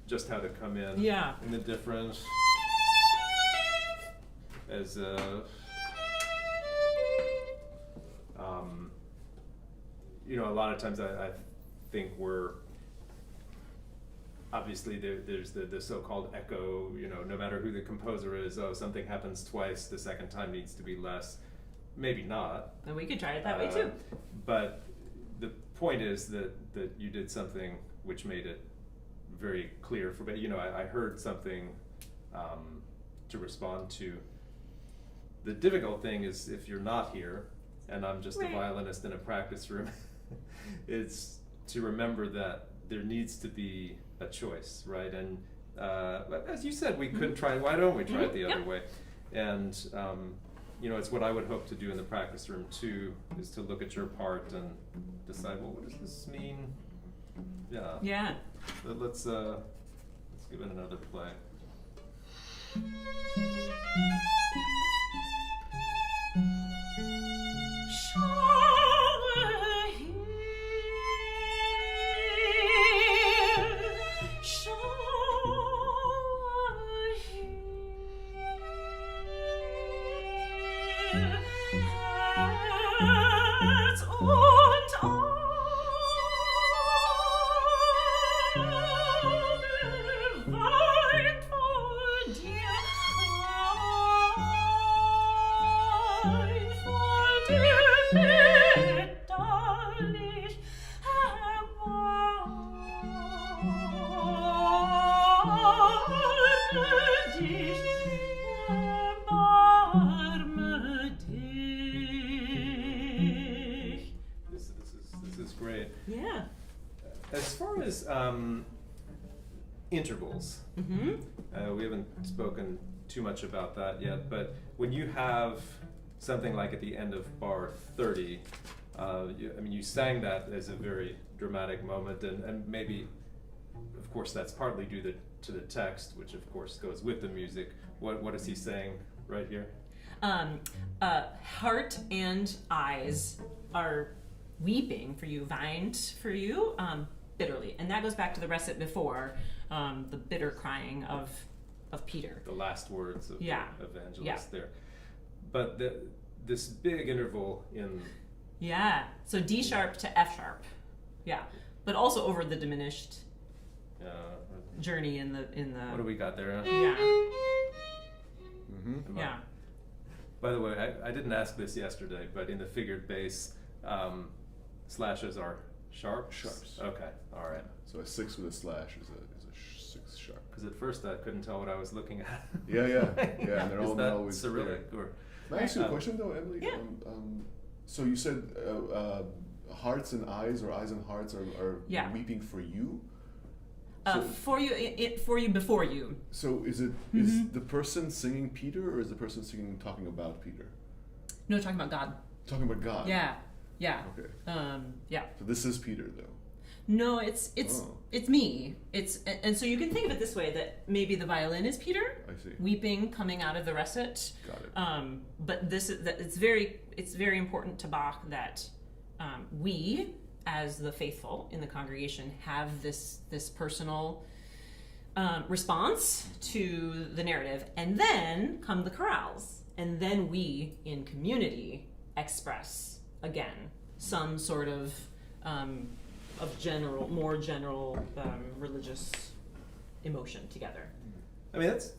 Speaker 1: just how to come in.
Speaker 2: Yeah.
Speaker 1: In the different as you know, a lot of times I think we're obviously there's the so-called echo, you know, no matter who the composer is, oh, something happens twice, the second time needs to be less. Maybe not.
Speaker 2: And we could try it that way too.
Speaker 1: But the point is that you did something which made it very clear for me. You know, I heard something to respond to. The difficult thing is if you're not here and I'm just a violinist in a practice room, it's to remember that there needs to be a choice, right? And as you said, we could try. Why don't we try it the other way? And you know, it's what I would hope to do in the practice room too, is to look at your part and decide, well, what does this mean? Yeah.
Speaker 2: Yeah.
Speaker 1: So let's give it another play. This is great.
Speaker 2: Yeah.
Speaker 1: As far as intervals, we haven't spoken too much about that yet, but when you have something like at the end of bar 30, I mean, you sang that as a very dramatic moment, and maybe, of course, that's partly due to the text, which of course goes with the music. What is he saying right here?
Speaker 2: Heart and eyes are weeping for you, weint for you, bitterly. And that goes back to the recit before, the bitter crying of Peter.
Speaker 1: The last words of
Speaker 2: Yeah.
Speaker 1: the evangelist
Speaker 2: Yeah.
Speaker 1: there. But this big interval in...
Speaker 2: Yeah, so D sharp to F sharp. Yeah, but also over the diminished journey in the.
Speaker 1: What do we got there?
Speaker 2: Yeah.
Speaker 3: Mm-hmm.
Speaker 2: Yeah.
Speaker 1: By the way, I didn't ask this yesterday, but in the figured bass, slashes are sharps?
Speaker 3: Sharps.
Speaker 1: Okay, all right.
Speaker 3: So a 6 with a slash is a 6 sharp.
Speaker 1: Because at first I couldn't tell what I was looking at.
Speaker 3: Yeah, and they're
Speaker 1: Is
Speaker 3: all
Speaker 1: that
Speaker 3: not always
Speaker 1: Cyrillic
Speaker 3: clear.
Speaker 1: or?
Speaker 3: Can I ask you a question though, Emily?
Speaker 2: Yeah.
Speaker 3: So you said hearts and eyes, or eyes and hearts are
Speaker 2: Yeah.
Speaker 3: weeping for you.
Speaker 2: For you, for you, before you.
Speaker 3: So is the person singing Peter, or is the person singing talking about Peter?
Speaker 2: No, talking about God.
Speaker 3: Talking about God.
Speaker 2: Yeah.
Speaker 3: Okay.
Speaker 2: Yeah.
Speaker 3: So this is Peter though.
Speaker 2: No, it's me. And so you can think of it this way, that maybe the violin is Peter,
Speaker 3: I see.
Speaker 2: weeping, coming out of the recit.
Speaker 3: Got it.
Speaker 2: But it's very important to Bach that we, as the faithful in the congregation, have this personal response to the narrative, and then come the chorales, and then we in community express again some sort of more general religious emotion together.
Speaker 1: I mean, that's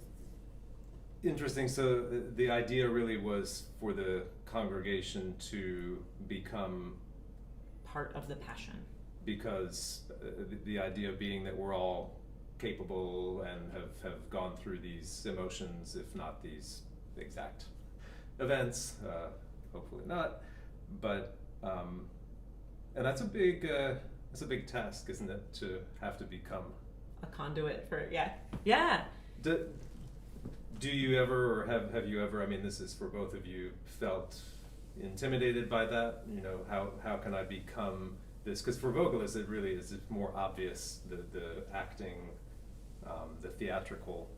Speaker 1: interesting. So the idea really was for the congregation to become
Speaker 2: Part of the passion.
Speaker 1: because the idea being that we're all capable and have gone through these emotions, if not these exact events, hopefully not, but and that's a big task, isn't it, to have to become
Speaker 2: A conduit for yeah.
Speaker 1: Do you ever, or have you ever, I mean, this is for both of you, felt intimidated by that? You know, how can I become this? Because for vocalists, it really is more obvious, the acting, the theatrical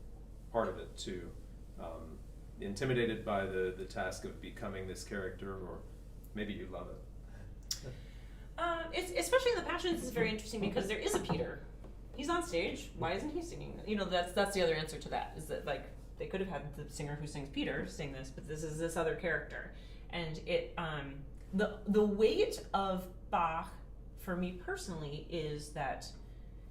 Speaker 1: part of it too. Intimidated by the task of becoming this character, or maybe you love it.
Speaker 2: It's especially in the Passions is very interesting because there is a Peter he's on stage. Why isn't he singing? You know, that's the other answer to that, is that like they could have had the singer who sings Peter sing this, but this is this other character. And it the weight of Bach for me personally is that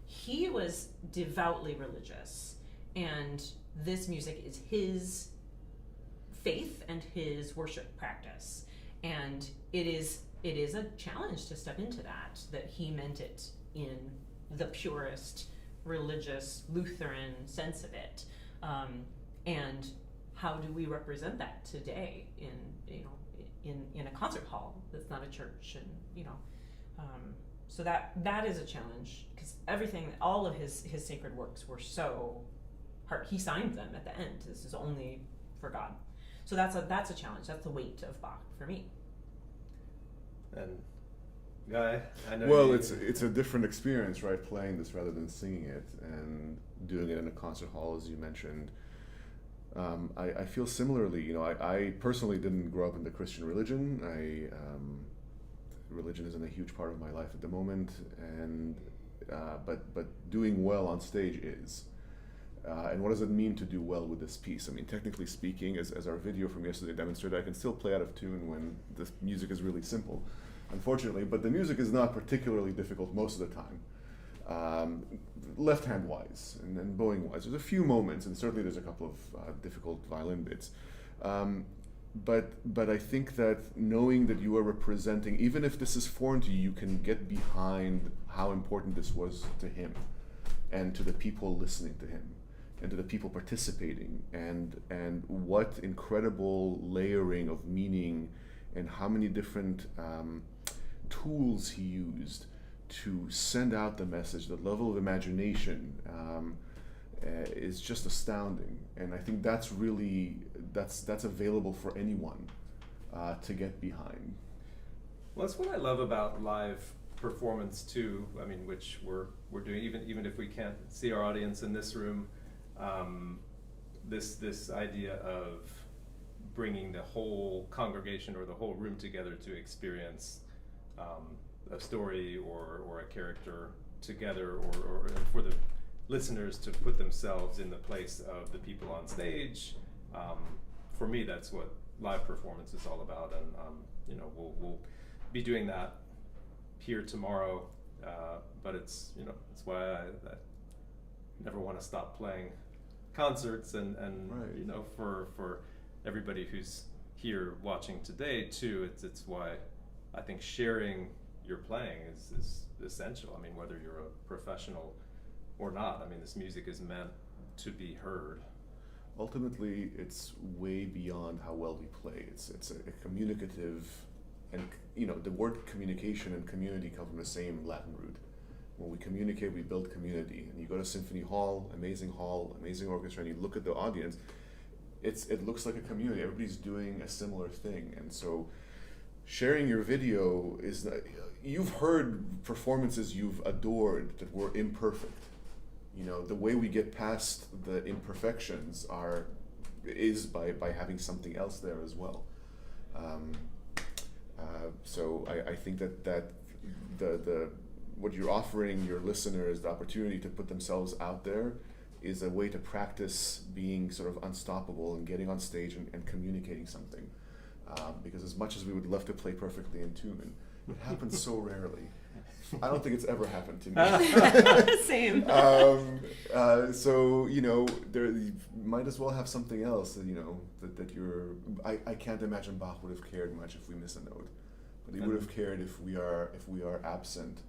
Speaker 2: he was devoutly religious, and this music is his faith and his worship practice, and it is a challenge to step into that he meant it in the purest religious Lutheran sense of it, and how do we represent that today in a concert hall that's not a church, and so that is a challenge, because all of his sacred works were so hard. He signed them at the end. This is only for God. So that's a challenge. That's the weight of Bach for me.
Speaker 1: And Guy, I know.
Speaker 3: Well, it's a different experience, right? Playing this rather than singing it, and doing it in a concert hall, as you mentioned. I feel similarly. You know, I personally didn't grow up in the Christian religion. Religion isn't a huge part of my life at the moment, and but doing well on stage is. And what does it mean to do well with this piece? I mean, technically speaking, as our video from yesterday demonstrated, I can still play out of tune when the music is really simple, unfortunately. But the music is not particularly difficult most of the time, left-hand wise and bowing wise. There's a few moments, and certainly there's a couple of difficult violin bits. But I think that knowing that you are representing, even if this is foreign to you, you can get behind how important this was to him, and to the people listening to him, and to the people participating, and what incredible layering of meaning, and how many different tools he used to send out the message. The level of imagination is just astounding, and I think that's really that's available for anyone to get behind.
Speaker 1: Well, that's what I love about live performance too. I mean, which we're doing even if we can't see our audience in this room. This idea of bringing the whole congregation or the whole room together to experience a story or a character together, or for the listeners to put themselves in the place of the people on stage. For me, that's what live performance is all about, and we'll be doing that here tomorrow. But it's why I never want to stop playing concerts, and
Speaker 3: Right.
Speaker 1: For everybody who's here watching today too, it's why I think sharing your playing is essential. I mean, whether you're a professional or not, I mean, this music is meant to be heard.
Speaker 3: Ultimately, it's way beyond how well we play. It's a communicative, and the word communication and community come from the same Latin root. When we communicate, we build community. And you go to symphony hall, amazing orchestra, and you look at the audience, it looks like a community. Everybody's doing a similar thing. And so sharing your video is that you've heard performances you've adored that were imperfect. The way we get past the imperfections is by having something else there as well. So I think that the what you're offering your listeners, the opportunity to put themselves out there, is a way to practice being sort of unstoppable and getting on stage and communicating something. Because as much as we would love to play perfectly in tune, it happens so rarely. I don't think it's ever happened to me.
Speaker 2: Same.
Speaker 3: So there you might as well have something else that you're. I can't imagine Bach would have cared much if we miss a note, but he would have cared if we are absent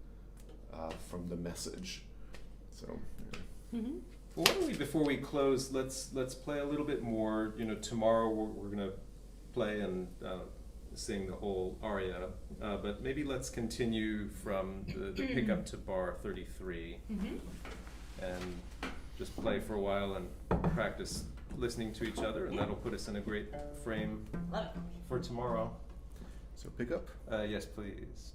Speaker 3: from the message. So. Yeah.
Speaker 2: Mm-hmm.
Speaker 1: Well, why don't we, before we close, let's play a little bit more. Tomorrow we're gonna play and sing the whole aria, but maybe let's continue from the pickup to bar 33, and just play for a while and practice listening to each other, and that'll put us in a great frame for tomorrow.
Speaker 3: So pick up.
Speaker 1: Yes, please.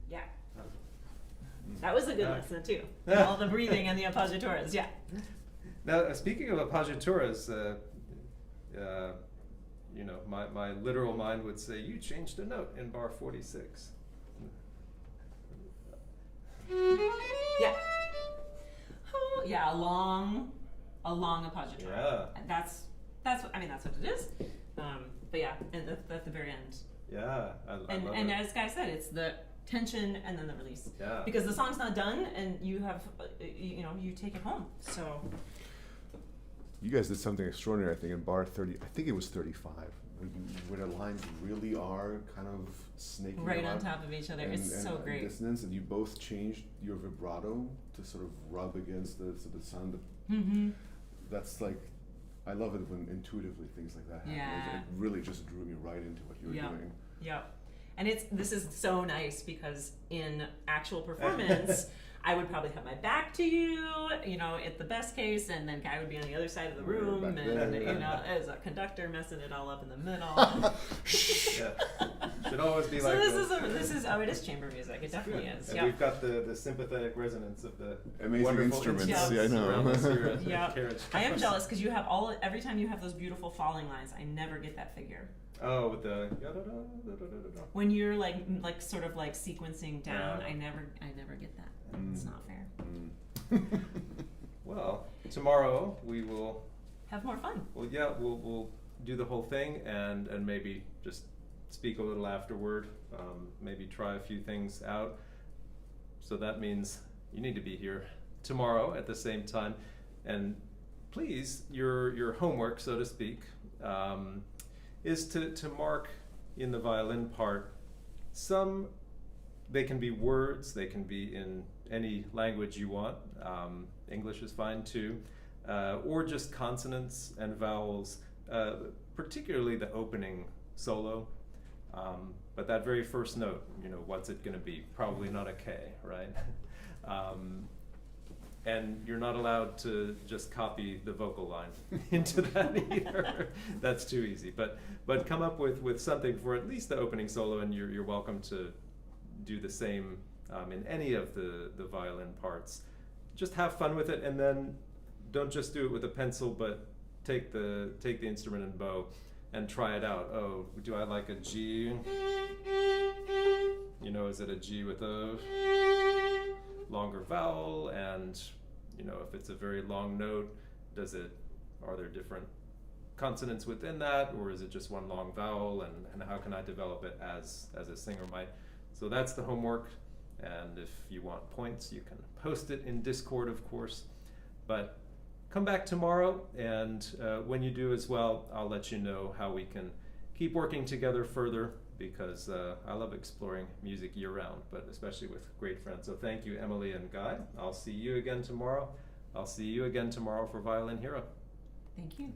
Speaker 2: Yeah. That was a good lesson too. All the breathing and the appoggiaturas, yeah.
Speaker 1: Now, speaking of appoggiaturas, you know, my literal mind would say you changed a note in bar 46.
Speaker 2: Yeah. Yeah, a long appoggiatura.
Speaker 1: Yeah.
Speaker 2: And that's what it is. But yeah, and at the very end.
Speaker 1: Yeah, I love
Speaker 2: And
Speaker 1: it.
Speaker 2: as Guy said, it's the tension and then the release.
Speaker 1: Yeah.
Speaker 2: Because the song's not done, and you have, you take it home. So.
Speaker 3: You guys did something extraordinary, I think, in bar 30. I think it was 35, where the lines really are kind of snaking
Speaker 2: Right on
Speaker 3: around
Speaker 2: top of each other.
Speaker 3: and,
Speaker 2: It's so
Speaker 3: and
Speaker 2: great.
Speaker 3: dissonance, and you both changed your vibrato to sort of rub against the sound.
Speaker 2: Mm-hmm.
Speaker 3: That's like, I love it when intuitively things like that happen.
Speaker 2: Yeah.
Speaker 3: It really just drew me right into what you were doing.
Speaker 2: Yep. And this is so nice because in actual performance, I would probably have my back to you, at the best case, and then Guy would be on the other side of the room,
Speaker 3: Back
Speaker 2: and
Speaker 3: there.
Speaker 2: as a conductor messing it all up in the middle.
Speaker 1: Yeah. Should always be
Speaker 2: So
Speaker 1: like
Speaker 2: it is chamber music. It definitely is.
Speaker 1: And
Speaker 2: Yeah.
Speaker 1: we've got the sympathetic resonance of the
Speaker 3: Amazing
Speaker 1: wonderful
Speaker 3: instruments.
Speaker 2: Yeah,
Speaker 3: I know.
Speaker 1: around us here at the
Speaker 2: Yeah.
Speaker 1: carriage.
Speaker 2: I am jealous because you have every time you have those beautiful falling lines, I never get that figure.
Speaker 1: Oh, with the
Speaker 2: When you're sort of sequencing down,
Speaker 1: Yeah.
Speaker 2: I never get that. It's not fair.
Speaker 1: Well, tomorrow we will.
Speaker 2: Have more fun.
Speaker 1: Well, yeah, we'll do the whole thing and maybe just speak a little afterward. Maybe try a few things out. So that means you need to be here tomorrow at the same time, and please, your homework, so to speak, is to mark in the violin part they can be words, they can be in any language you want. English is fine too. Or just consonants and vowels, particularly the opening solo. But that very first note, what's it going to be? Probably not a K, right? And you're not allowed to just copy the vocal line into that either. That's too easy. But come up with something for at least the opening solo, and you're welcome to do the same in any of the violin parts. Just have fun with it, and then don't just do it with a pencil, but take the instrument and bow and try it out. Oh, do I like a G? Is it a G with a longer vowel? And if it's a very long note, are there different consonants within that, or is it just one long vowel? And how can I develop it as a singer might? So that's the homework. And if you want points, you can post it in Discord, of course. But come back tomorrow, and when you do as well, I'll let you know how we can keep working together further, because I love exploring music year-round, but especially with great friends. So thank you, Emily and Guy. I'll see you again tomorrow. I'll see you again tomorrow for Violin Hero.
Speaker 2: Thank you.